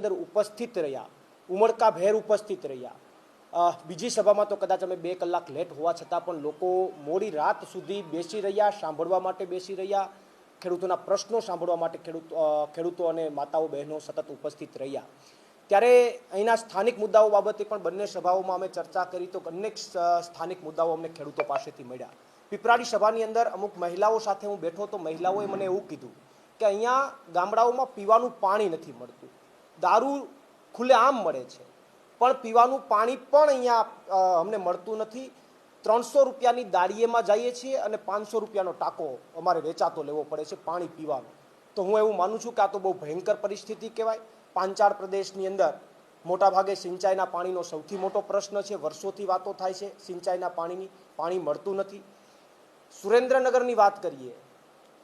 અંદર ઉપસ્થિત રહ્યા, ઉમળકાભેર ઉપસ્થિત રહ્યા। બીજી સભામાં તો કદાચ અમે 2 કલાક લેટ હોવા છતાં પણ લોકો મોડી રાત સુધી બેસી રહ્યા, સાંભળવા માટે બેસી રહ્યા, ખેડૂતોના પ્રશ્નો સાંભળવા માટે ખેડૂતો અને માતાઓ બહેનો સતત ઉપસ્થિત રહ્યા। ત્યારે અહીંના સ્થાનિક મુદ્દાઓ બાબતે પણ બંને સભાઓમાં અમે ચર્ચા કરી તો અનેક સ્થાનિક મુદ્દાઓ અમને ખેડૂતો પાસેથી મળ્યા। પીપરાડી સભાની અંદર અમુક મહિલાઓ સાથે હું બેઠો તો મહિલાઓએ મને એવું કીધું કે અહીંયા ગામડાઓમાં પીવાનું પાણી નથી મળતું, દારૂ ખુલ્લેઆમ મળે છે પણ પીવાનું પાણી પણ અહીંયા અમને મળતું નથી। 300 રૂપિયાની દાળીએમાં જઈએ છીએ અને 500 રૂપિયાનો ટાંકો અમારે વેચાતો લેવો પડે છે પાણી પીવાનો। તો હું એવું માનું છું કે આ તો બહુ ભયંકર પરિસ્થિતિ કહેવાય। પાંચાળ પ્રદેશની અંદર મોટાભાગે સિંચાઈના પાણીનો સૌથી મોટો પ્રશ્ન છે, વર્ષોથી વાતો થાય છે સિંચાઈના પાણીની, પાણી મળતું નથી। સુરેન્દ્રનગરની વાત કરીએ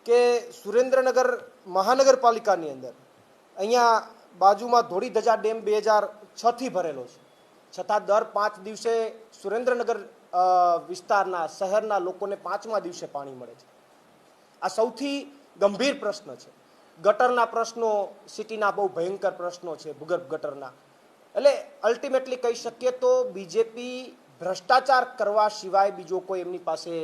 કે સુરેન્દ્રનગર મહાનગરપાલિકાની અંદર અહીંયા બાજુમાં ધોળીધજા ડેમ 2006થી ભરેલો છે, છતાં દર 5 દિવસે સુરેન્દ્રનગર વિસ્તારના શહેરના લોકોને 5મા દિવસે પાણી મળે છે। આ સૌથી ગંભીર પ્રશ્ન છે। ગટરના પ્રશ્નો સિટીના બહુ ભયંકર પ્રશ્નો છે, ભૂગર્ભ ગટરના। એટલે અલ્ટિમેટલી કહી શકીએ તો બીજેપી ભ્રષ્ટાચાર કરવા સિવાય બીજો કોઈ એમની પાસે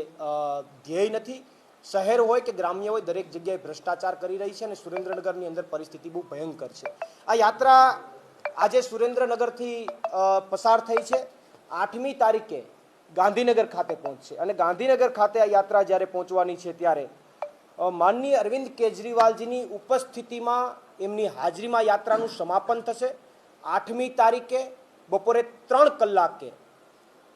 ધ્યેય નથી। શહેર હોય કે ગ્રામ્ય હોય દરેક જગ્યાએ ભ્રષ્ટાચાર કરી રહી છે અને સુરેન્દ્રનગરની અંદર પરિસ્થિતિ બહુ ભયંકર છે। આ યાત્રા આજે સુરેન્દ્રનગરથી પસાર થઈ છે, 8મી તારીખે ગાંધીનગર ખાતે પહોંચશે અને ગાંધીનગર ખાતે આ યાત્રા જ્યારે પહોંચવાની છે ત્યારે માનનીય અરવિંદ કેજરીવાલજીની ઉપસ્થિતિમાં એમની હાજરીમાં યાત્રાનું સમાપન થશે। 8મી તારીખે બપોરે 3 કલાકે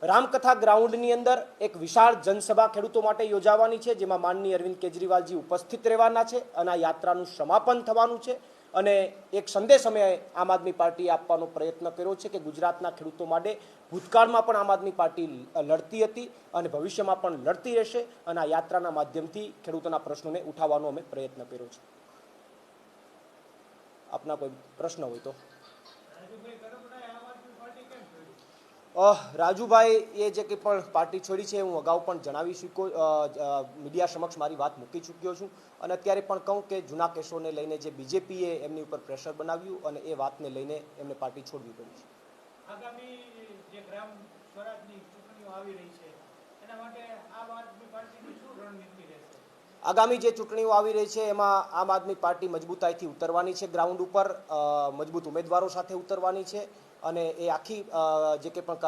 રામકથા ગ્રાઉન્ડની અંદર એક વિશાળ જનસભા ખેડૂતો માટે યોજાવાની છે, જેમાં માનનીય અરવિંદ કેજરીવાલજી ઉપસ્થિત રહેવાના છે અને આ યાત્રાનું સમાપન થવાનું છે। અને એક સંદેશ અમે આમ આદમી પાર્ટીએ આપવાનો પ્રયત્ન કર્યો છે કે ગુજરાતના ખેડૂતો માટે ભૂતકાળમાં પણ આમ આદમી પાર્ટી લડતી હતી અને ભવિષ્યમાં પણ લડતી રહેશે અને આ યાત્રાના માધ્યમથી ખેડૂતોના પ્રશ્નોને ઉઠાવવાનો અમે પ્રયત્ન કર્યો છે। આપના કોઈ પ્રશ્ન હોય તો? રાજુભાઈ એ જે કંઈ પણ પાર્ટી છોડી છે હું અગાઉ પણ જણાવી મીડિયા સમક્ષ મારી વાત મૂકી ચૂક્યો છું અને અત્યારે પણ કહું કે જૂના કેસોને લઈને જે બીજેપીએ એમની ઉપર પ્રેશર બનાવ્યું અને એ વાતને લઈને એમને પાર્ટી છોડવી પડી છે। આગામી જે ગ્રામ સ્વરાજની ચૂંટણીઓ આવી રહી છે એના માટે આમ આદમી પાર્ટીની શું રણનીતિ રહેશે? આગામી જે ચૂંટણીઓ આવી રહી છે એમાં આમ આદમી પાર્ટી મજબૂતાઈથી ઉતરવાની છે, ગ્રાઉન્ડ ઉપર મજબૂત ઉમેદવારો સાથે ઉતરવાની છે અને એ આખી જે કંઈ પણ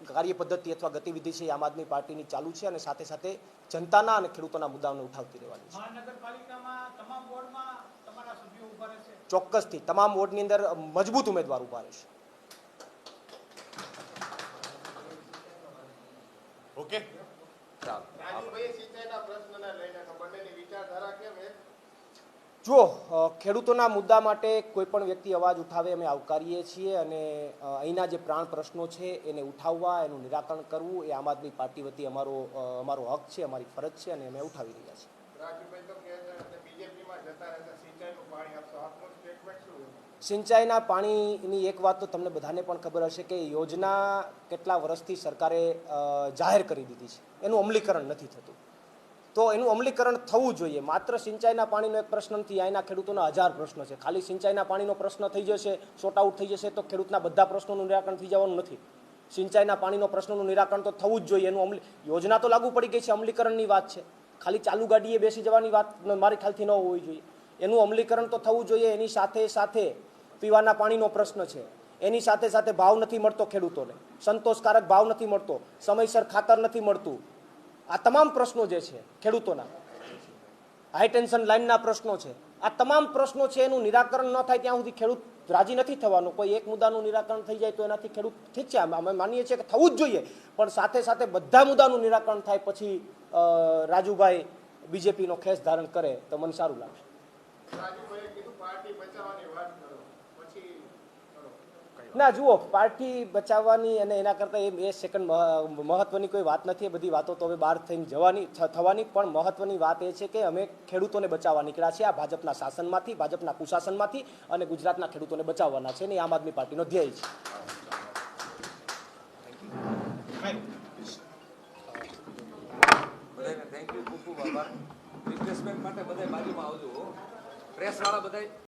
કાર્ય પદ્ધતિ અથવા ગતિવિધિ છે એ આમ આદમી પાર્ટીની ચાલુ છે અને સાથે સાથે જનતાના અને ખેડૂતોના મુદ્દાઓને ઉઠાવતી રહેવાની છે। મહાનગરપાલિકામાં તમામ વોર્ડમાં તમારા સભ્યો ઊભા રહેશે? ચોક્કસથી તમામ વોર્ડની અંદર મજબૂત ઉમેદવાર ઊભા રહેશે। ઓકે, જુઓ, ખેડૂતોના મુદ્દા માટે કોઈ પણ વ્યક્તિ અવાજ ઉઠાવે અમે આવકારીએ છીએ અને અહીંના જે પ્રાણ પ્રશ્નો છે એને ઉઠાવવા, એનું નિરાકરણ કરવું એ આમ આદમી પાર્ટી વતી અમારો હક છે, અમારી ફરજ છે અને અમે ઉઠાવી રહ્યા છીએ। સિંચાઈના પાણીની એક વાત તો તમને બધાને પણ ખબર હશે કે યોજના કેટલા વર્ષથી સરકારે જાહેર કરી દીધી છે, એનું અમલીકરણ નથી થતું, તો એનું અમલીકરણ થવું જોઈએ। માત્ર સિંચાઈના પાણીનો એક પ્રશ્ન નથી, અહીંના ખેડૂતોના 1000 પ્રશ્નો છે। ખાલી સિંચાઈના પાણીનો પ્રશ્ન થઈ જશે, સોર્ટ આઉટ થઈ જશે તો ખેડૂતના બધા પ્રશ્નોનું નિરાકરણ થઈ જવાનું નથી। સિંચાઈના પાણીનો પ્રશ્નોનું નિરાકરણ તો થવું જ જોઈએ। એનું યોજના તો લાગુ પડી ગઈ છે, અમલીકરણની વાત છે, ખાલી ચાલુ ગાડીએ બેસી જવાની વાત મારી ખ્યાલથી ન હોવી જોઈએ। એનું અમલીકરણ તો થવું જોઈએ। એની સાથે સાથે પીવાના પાણીનો પ્રશ્ન છે, એની સાથે સાથે ભાવ નથી મળતો ખેડૂતોને, સંતોષકારક ભાવ નથી મળતો, સમયસર ખાતર નથી મળતું, આ તમામ પ્રશ્નો જે છે ખેડૂતોના, હાઈ ટેન્શન લાઇનના પ્રશ્નો છે, આ તમામ પ્રશ્નો છે એનું નિરાકરણ ન થાય ત્યાં સુધી ખેડૂત રાજી નથી થવાનો। કોઈ એક મુદ્દાનું નિરાકરણ થઈ જાય તો એનાથી ખેડૂત ઠીક છે, અમે માનીએ છીએ કે થવું જ જોઈએ, પણ સાથે સાથે બધા મુદ્દાનું નિરાકરણ થાય પછી રાજુભાઈ બીજેપીનો ખેસ ધારણ કરે તો મને સારું લાગશે। ના જુઓ, પાર્ટી બચાવવાની અને એના કરતાં એ સેકન્ડ મહત્વની કોઈ વાત નથી। એ બધી વાતો તો હવે બહાર થઈને થવાની, પણ મહત્વની વાત એ છે કે અમે ખેડૂતોને બચાવવા નીકળ્યા છીએ આ ભાજપના શાસનમાંથી, ભાજપના કુશાસનમાંથી અને ગુજરાતના ખેડૂતોને બચાવવાના છે અને આમ આદમી પાર્ટીનો ધ્યેય છે। થેન્ક યુ, ખૂબ ખૂબ આભાર। રિફ્રેશમેન્ટ માટે બધા બાજુમાં આવજો, પ્રેસ વાળા બધા।